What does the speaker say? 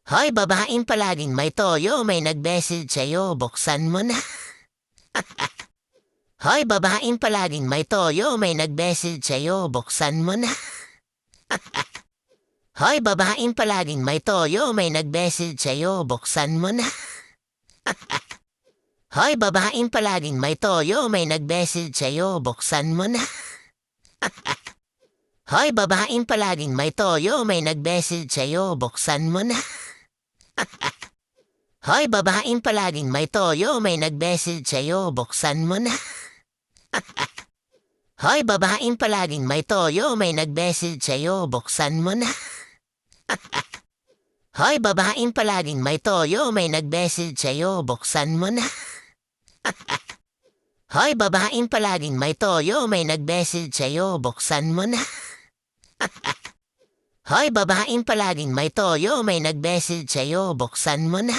Hoy, babaeng palaging may toyo, may nag-message sa'yo, buksan mo na. Hoy, babaeng palaging may toyo, may nag-message sa'yo, buksan mo na. Hoy, babaeng palaging may toyo, may nag-message sa'yo, buksan mo na. Hoy, babaeng palaging may toyo, may nag-message sa'yo, buksan mo na. Hoy, babaeng palaging may toyo, may nag-message sa'yo, buksan mo na. Hoy, babaeng palaging may toyo, may nag-message sa'yo, buksan mo na. Hoy, babaeng palaging may toyo, may nag-message sa'yo, buksan mo na. Hoy, babaeng palaging may toyo, may nag-message sa'yo, buksan mo na. Hoy, babaeng palaging may toyo, may nag-message sa'yo, buksan mo na. Hoy, babaeng palaging may toyo, may nag-message sa'yo, buksan mo na.